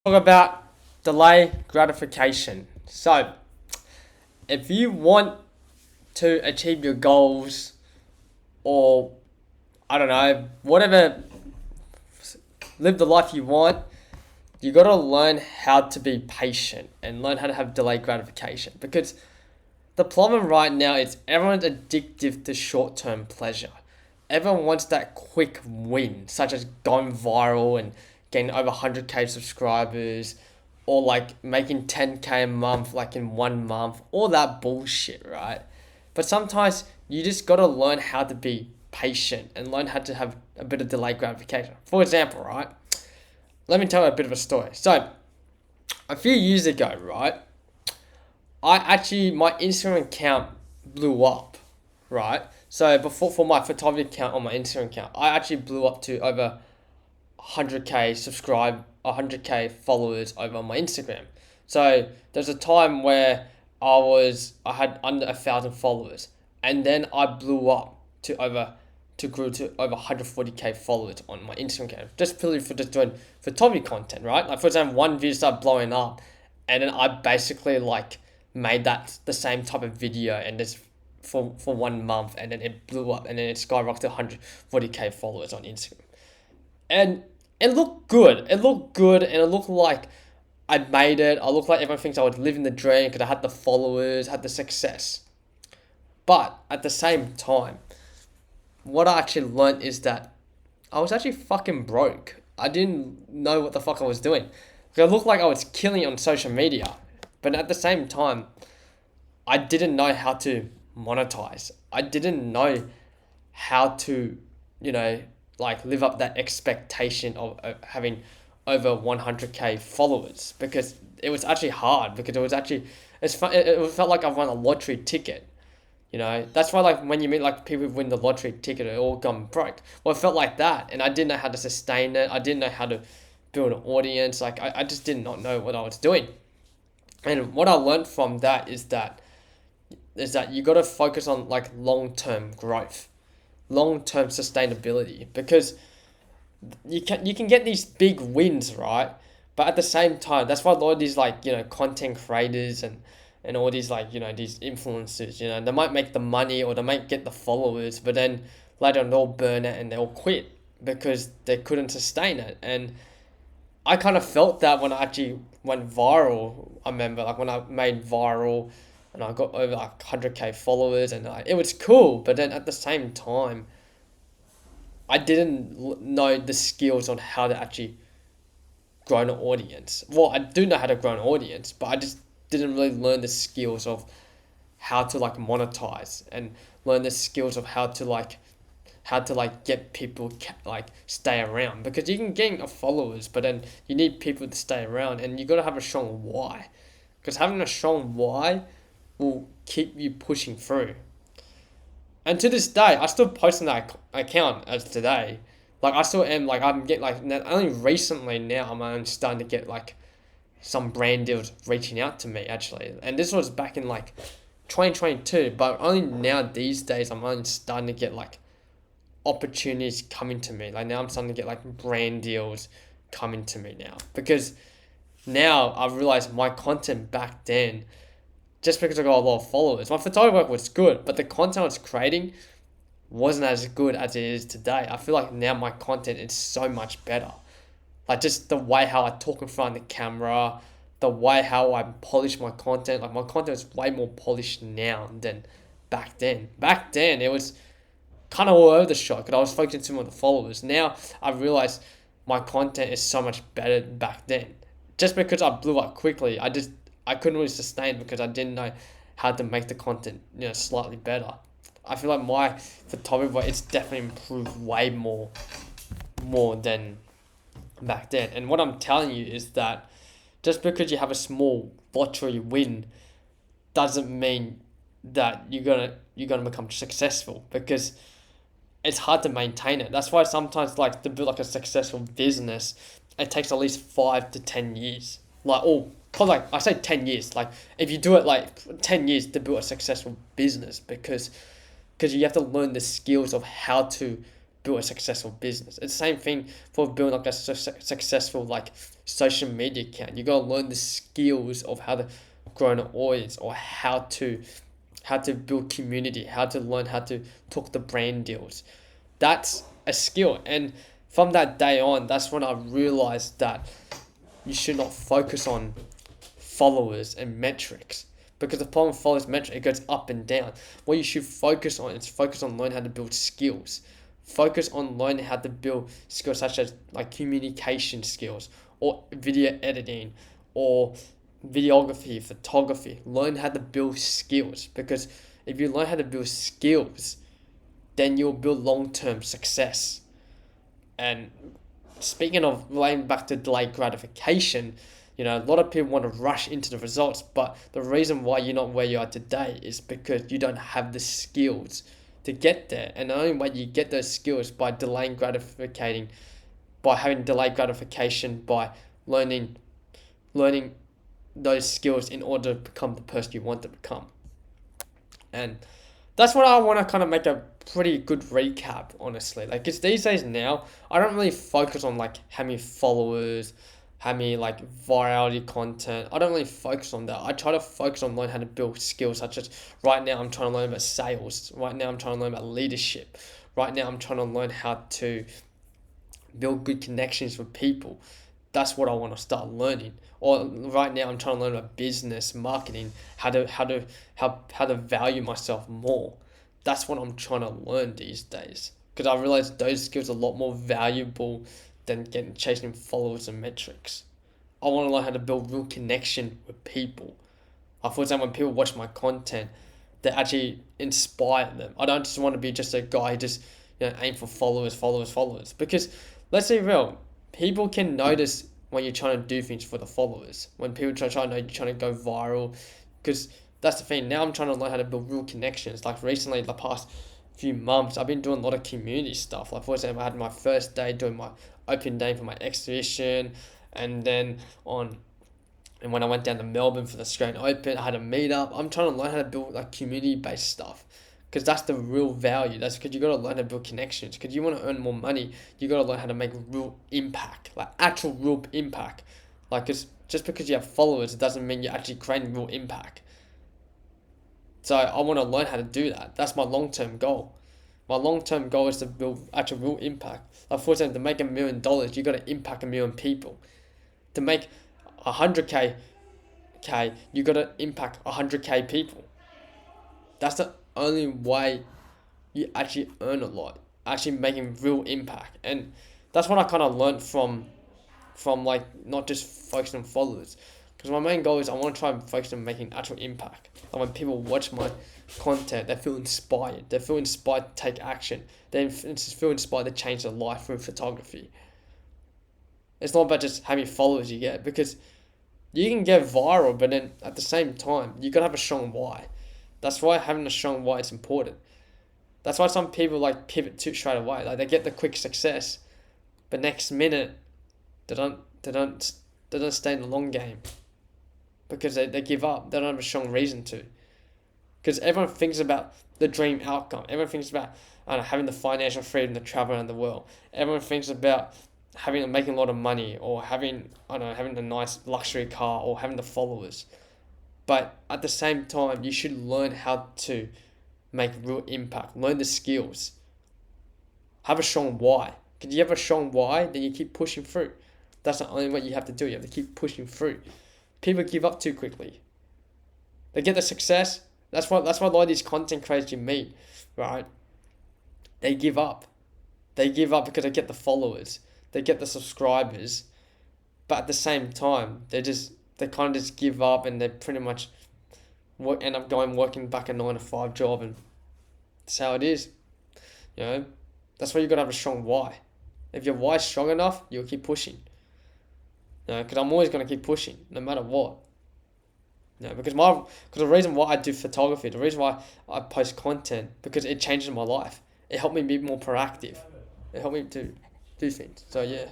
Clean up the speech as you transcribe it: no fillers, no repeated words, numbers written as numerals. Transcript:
Talk about delay gratification. So, if you want to achieve your goals or I don't know, whatever, live the life you want, you got to learn how to be patient and learn how to have delayed gratification because the problem right now is everyone's addictive to short-term pleasure. Everyone wants that quick win, such as going viral and getting over 100k subscribers, or like making 10k a month, like in 1 month, all that bullshit, right? But sometimes you just gotta learn how to be patient and learn how to have a bit of delayed gratification. For example, right? Let me tell you a bit of a story. So, a few years ago, right? My Instagram account blew up, right? So before for my photography account on my Instagram account, I actually blew up to over 100k followers over on my Instagram. So there's a time where I had under 1,000 followers, and then I blew up to over to grew to over 140k followers on my Instagram account, just purely for just doing photography content, right? Like for example, one video started blowing up, and then I basically like made that the same type of video and just for 1 month, and then it blew up, and then it skyrocketed 140k followers on Instagram, and it looked good. It looked good, and it looked like I made it. I looked like everyone thinks I was living the dream because I had the followers, had the success. But at the same time, what I actually learned is that I was actually fucking broke. I didn't know what the fuck I was doing. It looked like I was killing it on social media, but at the same time, I didn't know how to monetize. I didn't know how to, you know, like live up that expectation of having over 100k followers because it was actually hard because it was actually it felt like I won a lottery ticket. You know, that's why like when you meet like people who win the lottery ticket, it all gone broke. Well, it felt like that, and I didn't know how to sustain it. I didn't know how to build an audience. Like I just did not know what I was doing. And what I learned from that is that you got to focus on like long-term growth, long-term sustainability, because you can get these big wins, right? But at the same time, that's why a lot of these like content creators and all these like these influencers, they might make the money or they might get the followers, but then later on they'll burn it and they'll quit because they couldn't sustain it. And I kind of felt that when I actually went viral. I remember like when I made viral and I got over like 100k followers, and it was cool, but then at the same time I didn't know the skills on how to actually grow an audience. Well, I do know how to grow an audience, but I just didn't really learn the skills of how to like monetize and learn the skills of how to like get people like stay around, because you can gain followers, but then you need people to stay around, and you got to have a strong why, because having a strong why will keep you pushing through. And to this day, I still post on that account as today. Like I still am like I'm getting like only recently now I'm only starting to get like some brand deals reaching out to me actually. And this was back in like 2022, but only now these days I'm only starting to get like opportunities coming to me. Like now I'm starting to get like brand deals coming to me now, because now I've realized my content back then, just because I got a lot of followers, my photography work was good, but the content I was creating wasn't as good as it is today. I feel like now my content is so much better. Like just the way how I talk in front of the camera, the way how I polish my content. Like my content is way more polished now than back then. Back then it was kind of all over the shop because I was focusing too much on the followers. Now I realize my content is so much better than back then. Just because I blew up quickly, I couldn't really sustain because I didn't know how to make the content slightly better. I feel like my photography it's definitely improved way more than back then. And what I'm telling you is that just because you have a small lottery win doesn't mean that you're gonna become successful, because it's hard to maintain it. That's why sometimes like to build like a successful business, it takes at least 5 to 10 years. Like cause like I say 10 years. Like if you do it like 10 years to build a successful business, because you have to learn the skills of how to build a successful business. It's the same thing for building like a successful like social media account. You gotta learn the skills of how to grow an audience, or how to build community, how to learn how to talk to brand deals. That's a skill. And from that day on, that's when I realized that you should not focus on followers and metrics, because the problem with followers metric, it goes up and down. What you should focus on is focus on learning how to build skills. Focus on learning how to build skills such as like communication skills, or video editing, or videography, photography. Learn how to build skills, because if you learn how to build skills, then you'll build long-term success. And speaking of relating back to delayed gratification, a lot of people want to rush into the results, but the reason why you're not where you are today is because you don't have the skills to get there. And the only way you get those skills by having delayed gratification, by learning those skills in order to become the person you want to become. And that's what I want to kind of make a pretty good recap, honestly. Like, it's these days now, I don't really focus on like how many followers, how many like virality content. I don't really focus on that. I try to focus on learning how to build skills, such as right now I'm trying to learn about sales. Right now I'm trying to learn about leadership. Right now I'm trying to learn how to build good connections with people. That's what I want to start learning. Or right now I'm trying to learn about business, marketing, how to value myself more. That's what I'm trying to learn these days, because I realize those skills are a lot more valuable than chasing followers and metrics. I want to learn how to build real connection with people. For example, when people watch my content, they actually inspire them. I don't just want to be just a guy who just aim for followers. Because let's be real, people can notice when you're trying to do things for the followers. When people try to know you're trying to go viral, because that's the thing. Now I'm trying to learn how to build real connections. Like recently, the past few months, I've been doing a lot of community stuff. Like, for example, I had my first day doing my open day for my exhibition, and when I went down to Melbourne for the Australian Open, I had a meetup. I'm trying to learn how to build like community-based stuff, because that's the real value. That's because you got to learn how to build connections. Because you want to earn more money, you got to learn how to make real impact, like actual real impact. Like, just because you have followers, it doesn't mean you're actually creating real impact. So I want to learn how to do that. That's my long-term goal. My long-term goal is to build actual real impact. Like, for example, to make $1 million, you got to impact 1 million people. To make 100K, you got to impact 100K people. That's the only way you actually earn a lot, actually making real impact. And that's what I kind of learned from like not just focusing on followers. Because my main goal is I want to try and focus on making actual impact. And when people watch my content, they feel inspired. They feel inspired to take action. They feel inspired to change their life through photography. It's not about just how many followers you get, because you can get viral, but then at the same time, you got to have a strong why. That's why having a strong why is important. That's why some people like pivot too straight away. Like, they get the quick success, but next minute, they don't stay in the long game. Because they give up. They don't have a strong reason to. Because everyone thinks about the dream outcome. Everyone thinks about having the financial freedom to travel around the world. Everyone thinks about making a lot of money, or having a nice luxury car, or having the followers. But at the same time, you should learn how to make real impact. Learn the skills. Have a strong why. Because you have a strong why, then you keep pushing through. That's the only way you have to do. You have to keep pushing through. People give up too quickly. They get the success. That's why a lot of these content creators you meet, right? They give up. They give up because they get the followers. They get the subscribers. But at the same time, they kind of just give up, and they pretty much end up working back a 9-to-5 job, and that's how it is. That's why you got to have a strong why. If your why is strong enough, you'll keep pushing. Because I'm always going to keep pushing, no matter what. Because the reason why I do photography, the reason why I post content, because it changes my life. It helped me be more proactive. It helped me to do things. So yeah.